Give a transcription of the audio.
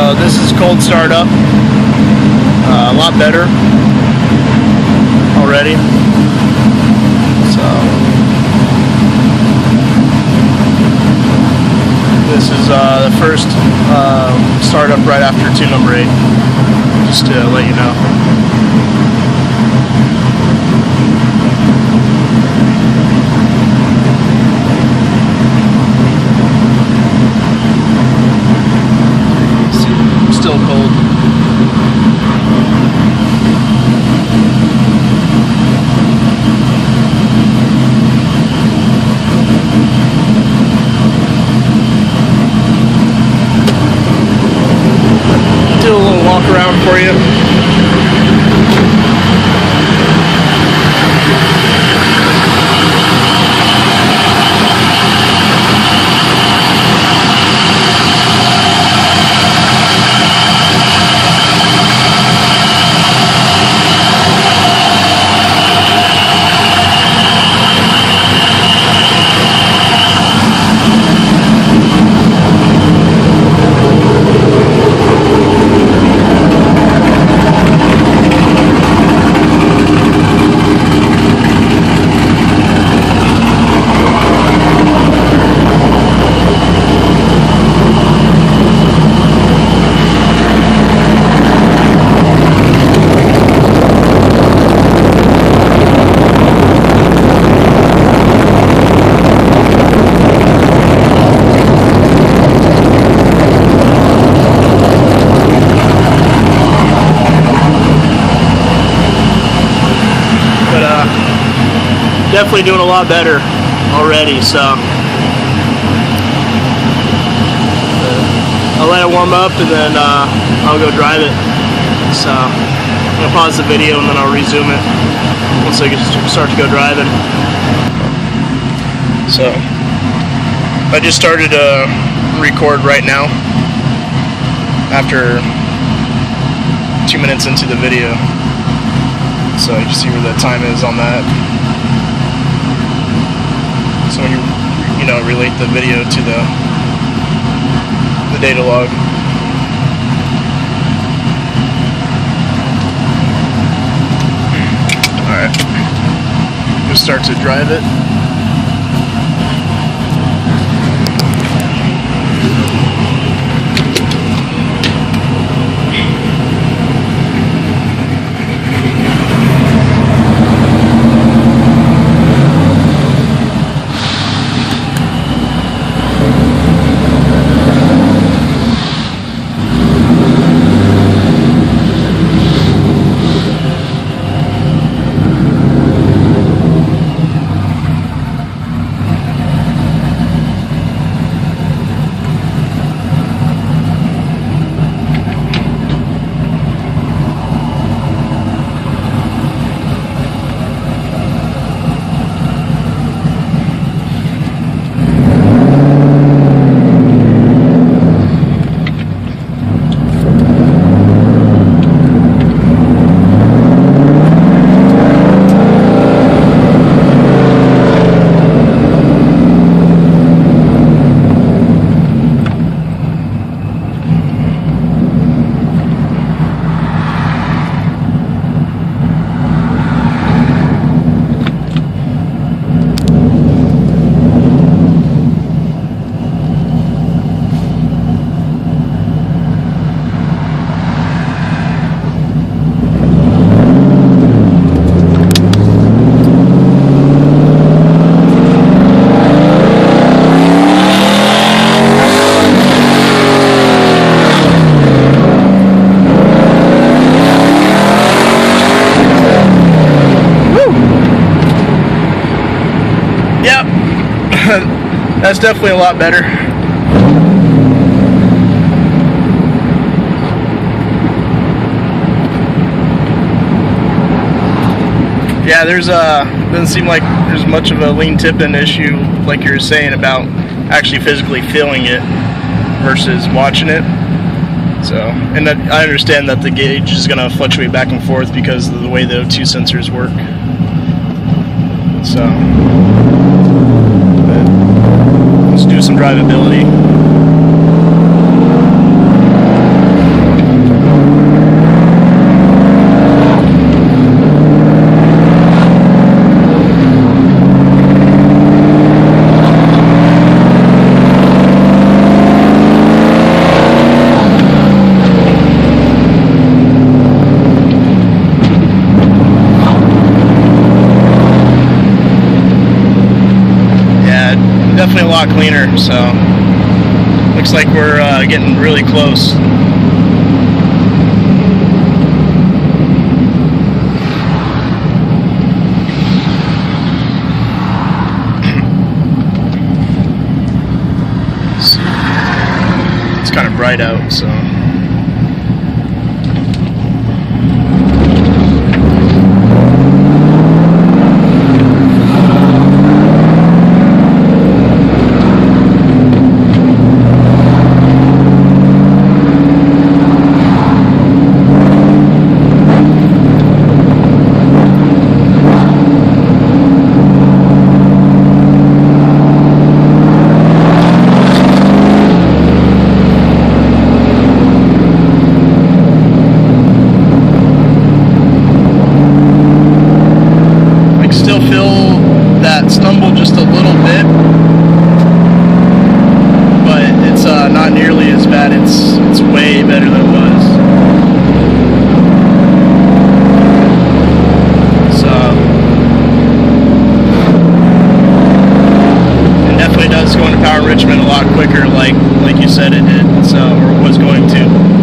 So this is cold startup. A lot better already. So this is the first startup right after tune number 8. Just to let you know. Still cold. Do a little walk around for you. Definitely doing a lot better already, so I'll let it warm up and then I'll go drive it. So I'm gonna pause the video and then I'll resume it once I start to go driving. So I just started to record right now after 2 minutes into the video, so you can see where the time is on that. So when you know, relate the video to the data log. Alright, we'll start to drive it. That's definitely a lot better. Yeah, doesn't seem like there's much of a lean tipping issue like you were saying about actually physically feeling it versus watching it. So, and that, I understand that the gauge is going to fluctuate back and forth because of the way the O2 sensors work. So, let's do some drivability. lot cleaner, so looks like we're getting really close. It's kind of bright out, so. Still feel that stumble just a little bit, but it's not nearly as bad. It's way better than it was. So it definitely does go into power enrichment a lot quicker, like you said it did. So, or was going to.